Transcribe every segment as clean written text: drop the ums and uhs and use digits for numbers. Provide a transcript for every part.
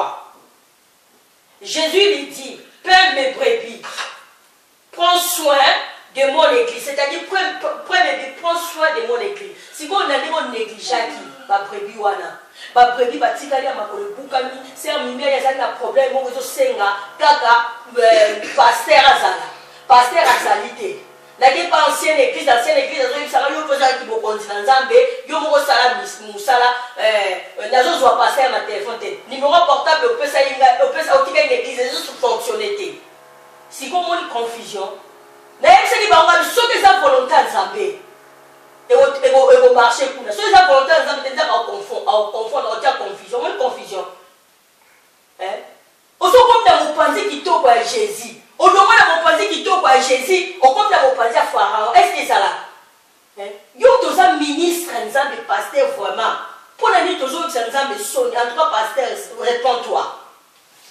toi. Jésus lui dit, Père mes brebis, prends soin de mon église. C'est-à-dire, prends soin de mon église. Si vous n'avez pas négligé qui, ma brebis wana. Ma brebis va tirer à ma collègue, c'est un mimé, il y a un problème, moi je sais, kaka, pasteur Azala. Pasteur Azalité. N'a pas ancienne église, ça va y opposer qui vous conduit dans Zambé, yo mo sala musala, nazo soit passer à ma téléphone, numéro portable, on peut ça, une église, juste fonctionnalité. Si vous avez une confusion, n'ayez pas dit, on va sauter sa volonté à Zambé. Et vous marchez pour nous. Sauter sa volonté à Zambé, c'est-à-dire qu'on confond, on tient confusion, une confusion. On se compte dans vos pensées qui tombent à Jésus. On demande à vos pensées qui tombent à Jésus, on compte dans vos pensées à Pharaon. Est-ce que ça là? Yo, tous un ministre, un pasteur, vraiment. Pour la nuit, toujours, c'est un son. En tout cas, pasteur, réponds-toi.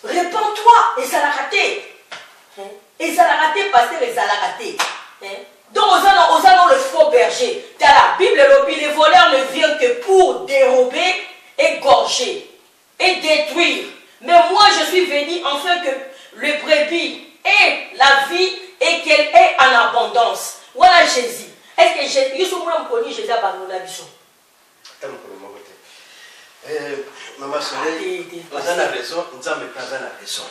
Réponds-toi, et ça l'a raté. Et ça l'a raté, pasteur, et ça l'a raté. Donc, aux allons le faux berger. Dans la Bible, les voleurs ne viennent que pour dérober, égorger et détruire. Mais moi, je suis venu afin que le brebis ait la vie et qu'elle ait en abondance. Voilà Jésus. Est-ce que Jésus, Jésus a abandonné la vision? Maman Soleil, vous avez raison, nous avons raison.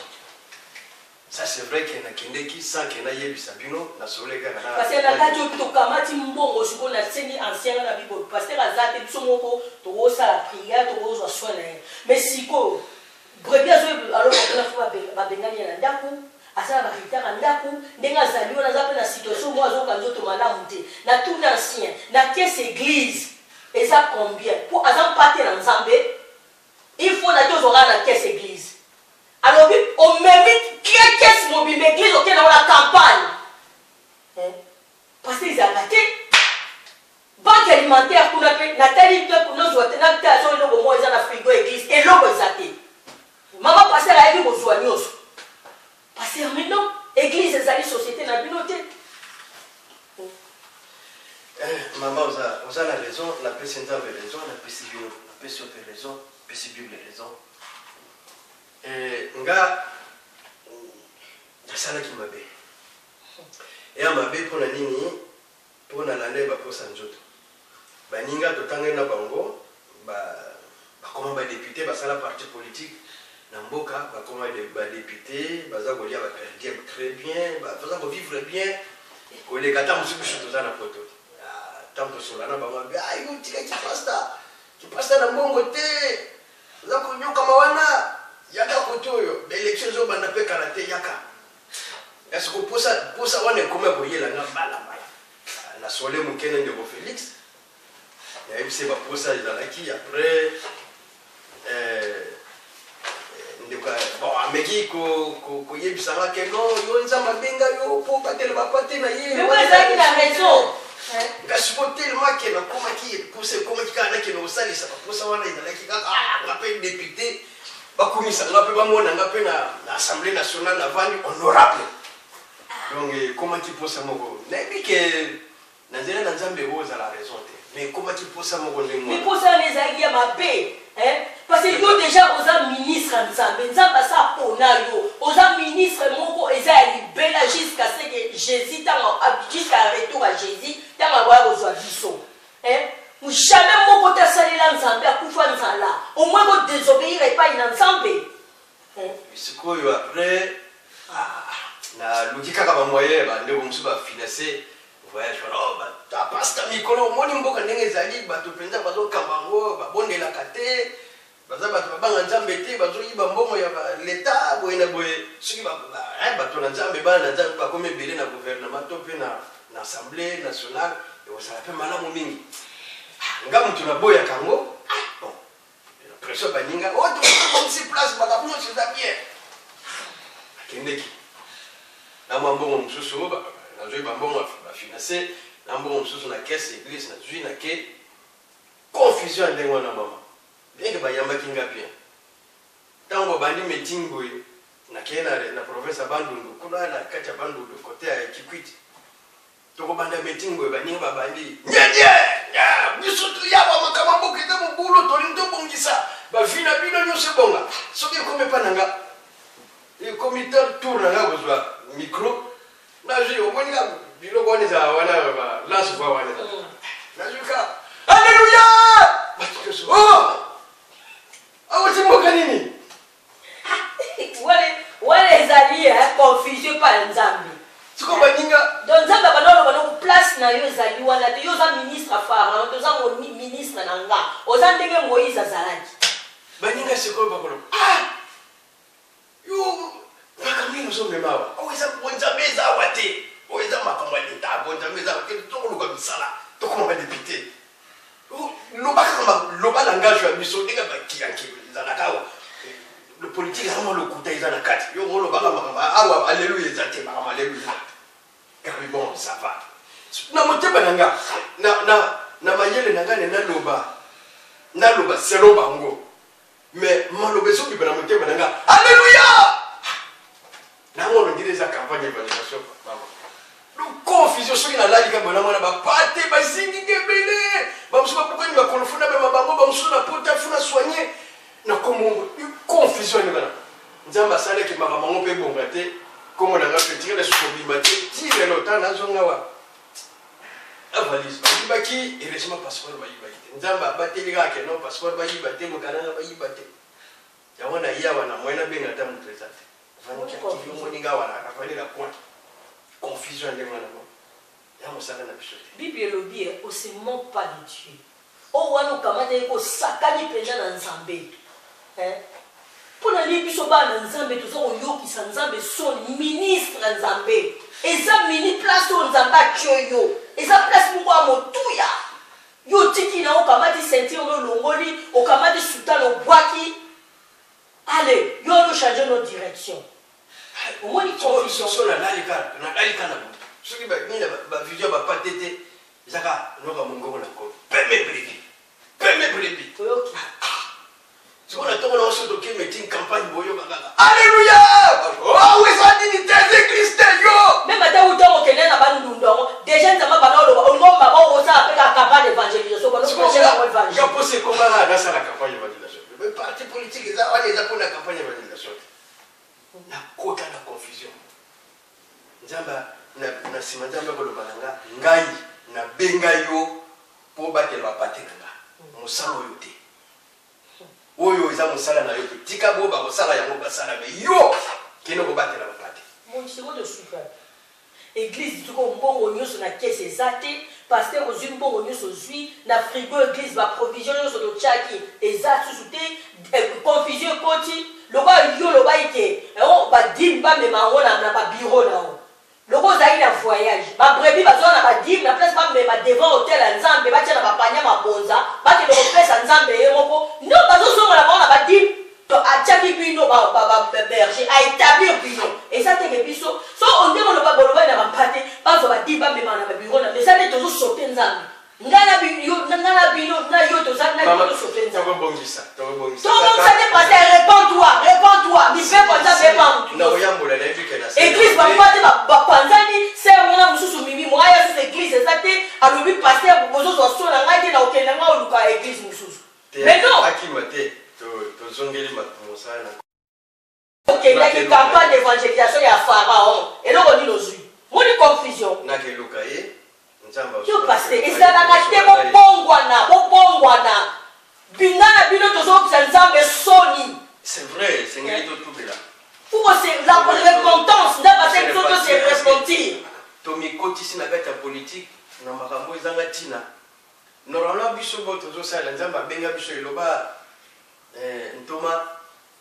Ça c'est vrai qu'il y a qui sans qu'il y ait Sabino, la Soleil. Parce que la radio to kamati mbongo siko na seni ancien na Bible. Parce que la zate bisomoko to osa la prière to osa soin. Mais siko brebis alors on va bengani na ndaku. Asa ba ritara ndaku ndenga zaliwa na zape na situation moi zo kanzo to malamu te. Na tout ancien, na pièce église. Et ça combien? Pour azam partir en Zambé, il faut la chose aura la caisse église. Alors, on mérite quelle caisse mobile église auquel on la campagne. Parce qu'ils ont raté. Banque alimentaire, pour Nathalie, pour nous, on a au moins un frigo église et l'eau est athée. Maman passer à l'église aux soigneuses. Parce que maintenant, église et la société n'a plus noté. Maman, vous avez raison, la personne avait raison, la personne avait raison, la Bible a raison. Nga nasala ki mabe ya mabe pona nini pona lande ba posa njoto baninga totanga na bango ba koma ba député ba sala parti politique na mboka ba koma ba député baza kolia ba perdir très bien ba faza ko vivre bien ko le kata musuku shoto na poto tanto solana ba mabe ayo tika ki pasta na mbongo te za ko nyoka mawana yaka kotoyo l'élection zo banda pe karaté yaka est-ce que pour ça on est comme boyela nga bala la solé mukene de Félix et il s'est pas pour ça dans la qui après ndeka bon ameki ko yebisanga ke non yo nzamba benga yo po patela ba patena ye mais moi ça qui la raison parce que tellement que na comment qui pousser comment qui kana que no sali ça pour ça on est dans la qui on appelle député bakumisa ngape bamona ngape na Assemblée nationale na vani honorable donc comment tu peux ça moko nebi que na nzela na Nzambe oza la raison mais comment tu peux ça moko ndemo mais pour ça les agia ma paix parce que yo déjà aux ministres Nzambe ça pona yo aux ministres moko eza libela jusqu'à ce que Jésus jusqu'à retour à Jésus dans la voie aux avisos jamais mon côté salé là Nzambe à kufa nzala au moins vous désobéir et pas une Nzambe c'est quoi après na lukika kama moyen ba ndeko musu ba financer voyage oh ba ta pasta mikolo moni mboka ndenge zali ba to penza ba zo kambango ba bondela kate baza ba to banga Nzambe te ba zo yiba mbongo ya l'état boyena boye soki ba to na Nzambe ba na Nzambe ba comme belé na gouvernement to pe na Assemblée nationale et on s'appelle malamu mingi nga mutu na boya kango bon pression baninga oh tu si place bakabuno c'est bien akendeki na mbongo mususu ba na joi mbongo ba financer na mbongo mususu na caisse église na jui na ke confusion ndengo na mama ndenge ba yamba kinga bien tango bandi meeting boy na kena na professeur Bandundu kuna na kacha Bandundu côté ya Kikwiti toko banda meeting boy baninga ba bandi nyenye ya bisutu ya ba makamambo kete mbulo to lindo bongisa ba fina bino nyose bonga soki comme pas nanga. Et comme il tourne nanga besoin micro. Là j'ai au moins il le connaît ça voilà là se voit voilà. Là je cas. Alléluia! Oh! Ah ouais c'est mon canini. Wale ezali confusion par nzambe. Siko baninga. Donc nzambe banalo banalo place na yo ezali wana te yo za ministre pharaon to za ministre na nga. Oza ndenge Moïse azalaki. Baninga siko bakolo. Ah! Yo bakambi no sombe mawa. Oweza nzambe za wate. Oweza makambo ya leta nzambe za wate to ko misala. To ko ba député. Loba langage ya biso ndenge bakiyanki zalakawa. Le politique est vraiment le coup d'Aïsa na kat. Yo ngolo baka makamba awa alléluia zate makamba alléluia. Car bon ça va. Na moteba nanga na mayele nanga na loba selo bango. Mais malobe so bibana moteba nanga alléluia. Na ngolo ndire za campagne d'évangélisation mama. Le confusion so ina lali ka bona mona ba pate ba zingi gebele. Ba musuba kokani ba konfuna ba mabango ba musuna pota funa soigner. Na comme confusion ni bana nzamba sala ki makamango pe bongate comme on a fait la soubimate tire lota na zonga wa avalise baki heureusement passeport ba yibate nzamba batelika ke non passeport ba yibate mokana ba yibate ya wana ya wana mwena benga ta mupresente vani ki active moninga wana akafani la compte confusion de mwana mo ya mosala na bisote Bible le dit on se moque pas de Dieu o wana kamata ko sakani penda na nzambe pour la biso bana nzambe toza oyokisa nzambe son ministre nzambe eza mini place o nzambe atioyo eza place moko ya motuya yo tiki na okamati ceinture no longoli okamati sultan obwaki allez yo no changer nos directions omoni confusion so na dalika na soki ba vision ba patete zaka noka mongo na ko peme brevi si on a tourné en ce document, mais une campagne boyo gaga. Alléluia! Oh oui, ça dit des églises yo. Même à où on connaît la bande déjà nous avons parlé on va pas oser appeler la campagne d'évangélisation. C'est pour ça. Il a posé comment là dans la campagne d'évangélisation. Le parti politique ils ont pour la campagne d'évangélisation. Na kota na confusion. Nzamba na simandamba ko lobalanga ngai na benga yo po batela patenga. Mosalo yote. Oyo eza mosala na yo tika bo ba mosala yango basala me yo kino ko batela bapate mon second de souffle église tuko mbongo nyoso na caisse ezate pasteur ozwi mbongo nyoso ozwi na frigo église ba provision nyoso to chaki eza susute confusion koti loba yo loba ite o ba dimba me mangona na ba bureau na o loko zali na voyage ba brevi ba zona ba dim na place ba me ma devant hôtel nzambe ba tia na ba panya mabonza ba ke loko pesa nzambe ye moko no ba zo zonga na ba dim to achaki bino ba berger a établir bino et ça te biso so on dit on ba boloba na ba pate ba zo ba dim ba me na ba bureau na mais ça ne to zo sauter nzambe ngana bino na yo to za na yo to sauter nzambe to bongisa to ça te passe réponds-toi mi fait pas ça fait pas na oyambola na église na église ba pate ba panzani c'est on mususu mimi moya cette église ezate alobi pasteur bozo zo so na ngai na okenda nga oluka église mususu mais non akimate to zongeli matmosa na okenda ki campagne d'évangélisation ya pharaon et donc on dit nos moni confusion na ke luka ye nzamba yo pasteur ezalaka te bobongwana bingana bino tozokisa nzambe soni c'est vrai c'est ngeli to tubela pour c'est la repentance ndaba c'est plutôt c'est repentir to mikotisi na kati ya politique na makambo ezanga tina normalement biso bo tozosala nzamba benga biso eloba ntoma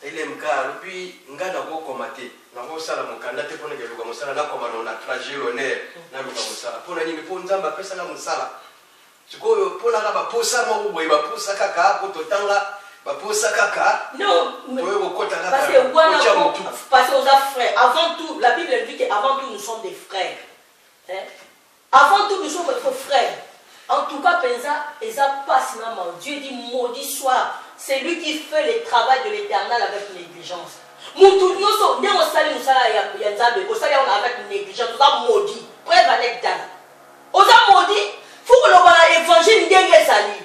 LMK puis ngana ko komate na ko sala mokanda te pona ke luka mosala na koma na trajet l'honneur na luka mosala pona ni po nzamba pesa na mosala sikoyo pona ka ba posa mo boy ba posa kaka ko totanga ba posa kaka non to ko kota kaka parce que aux frères avant tout la Bible dit que avant tout nous sommes des frères avant tout nous sommes votre frère en tout cas pensa et ça passe maman Dieu dit maudit soit c'est lui qui fait le travail de l'Éternel avec négligence. Moutou nyoso ne osali musala ya nzambe osali on avec négligence oza maudit preuve avec dan oza maudit faut que le évangile ndenge sali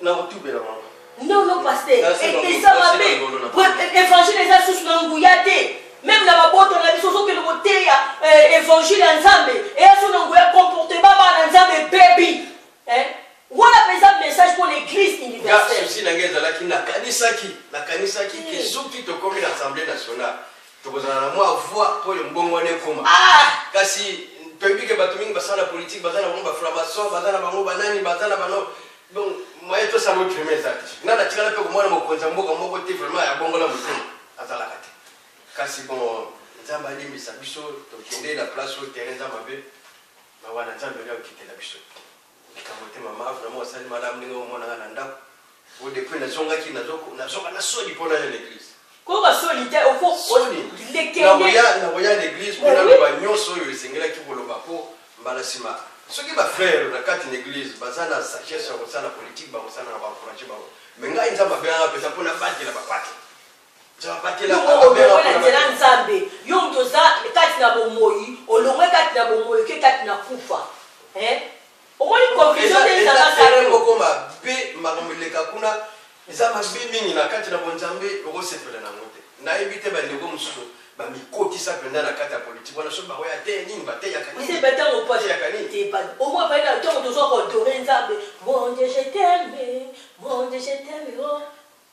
na otubela mama non pasteur et ça m'a fait évangile ya nzambe eya so nango ya comportement bana nzambe baby wana peza message pour l'église universelle susi na ngeza laki na kanisa ki kesuki tokomi na assemblée nationale tokozana na mwa voix pour le mbongo ne koma kasi toyebike bato mingi basala politique bazana bango baframason bazana bango banani bazana bano donc moye tosala otreme eza te nga natikala mpe komona mokonzi ya mboka moko te vraiment ya bongola motema azalaka te kasi bon nzambe alimbisa biso tokende na place oyo terrain eza mabe mawana nzambe ali akitela biso likambo te mama vraiment osali malamu ndenge omonanga na ndako o depuis nazongaki nazoka na soli mpona ya l'église koka soli te ofo nakoya l'église mpona loba nyonso oyo esengelaki koloba mpo mbala nsima soki bafrère na kati na église baza na sagesse ya kosala politique bakosala na baencourage bango me ngai nzambe abengaka mpenza mpona batela bapate nzela nzambe yo moto oza kati na bomoi olongwe kati na bomoi oke kati na kufa omoni confusion te ezalaka moko mabe makambo eleka kuna eza mabe mingi na kati na bonzambe okosepela nango te nayebi te bandeko mosusu bamikotisa mpenza na kati ya politike wana soki bakoya te nini bateyaka nini omoi baina ntongo tozwa kodore nzambe mon dieu je t'aime mon dieu je t'aime oh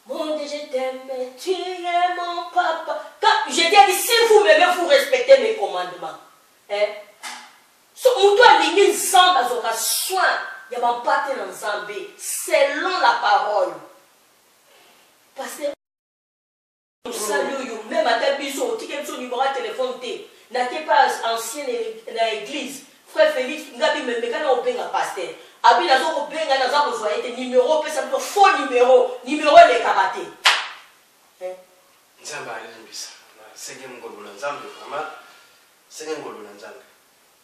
mon dieu je t'aime tu es mon papa quand je t'ai dit si vous m'aimez vous respectez mes commandements so moto alingi nzambe azoka soin ya bampate na nzambe selon la parole parce que osali oyo même ata biso otike biso numéro ya téléphone te nake pas ancien na église frère Félix ngabi memeka na obenga pasteur abi nazo kobenga naza kozwa ete numéro opesa biso faux numéro elekaka te nzambe alimbisa senge ngolo na nzambe vraiment senge ngolo na nzambe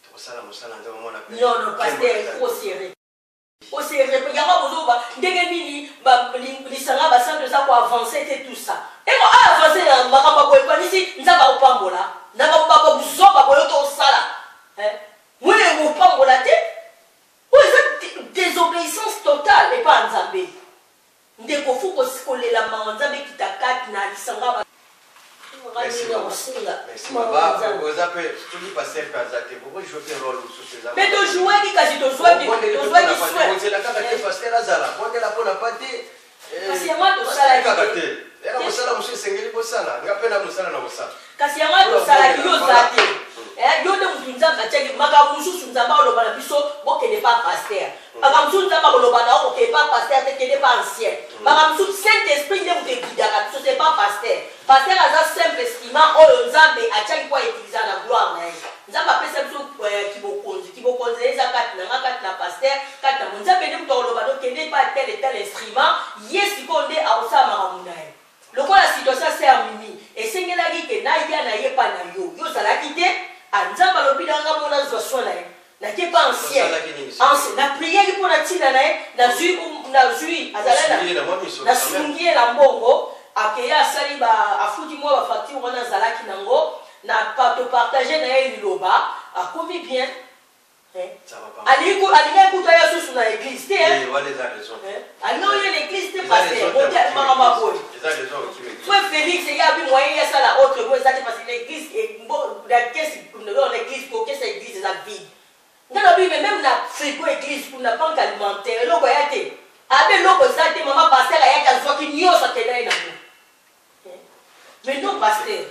tokosala mosala nzambe mwana pe non pasteur au sérieux yango bozoba ndenge nini lisanga basanto eza koavance te tout ça eko aavance na makambo boye panisi nzambe akopambola nanga buzoba boyo tosala mwene kopambola te oyo eza désobéissance totale epa nzambe ndeko fu kolela mawa nzambe kita kati na lisanga mais tozwaki kasi tozwaki kasi yango tosalaki kasi yango tosalaki yo za te yo nde motu nzambe atiaki makambo mosusu nzambe akoloba na biso bokende pa paster makambo mosusu nzambe akoloba na okokende pa paster te kende pa ancien makambo mosusu saint esprit nde motu egidaka biso te pa paster aza simple instrument oyo nzambe atiaki po autiliza na gloire na ye nzambe apesa biso kibokonzi eza kati na nga kati na paster kati na mo nzambe nde motu akoloba tokende pa tel instrument ye sikoyo nde akosala makambo na ye lokola situation se ya mimi esengelaki ke naya na ye pa na yo ozalaki te nzambe alobi nanga mona zwa soin na ye nake pa ancien na priere mpo na ntina na ye nazwi azalaki nasungi ye na mbongo akeye asali afuti mwa bafacture wana azalaki nango na topartage na ye liloba akomi bien alingai kuta ya susu na église te alingai oyo l'église te paster makambo boye frère Félix eyabi moyen yasala autre bo eza te parce que l'église l'église kokesa église eza vide ngana bi même na frigo église kuna banque alimentaire eloko ya te abe eloko eza te mama paster ayaki azwaki nyonso akenda ye nango mais non paster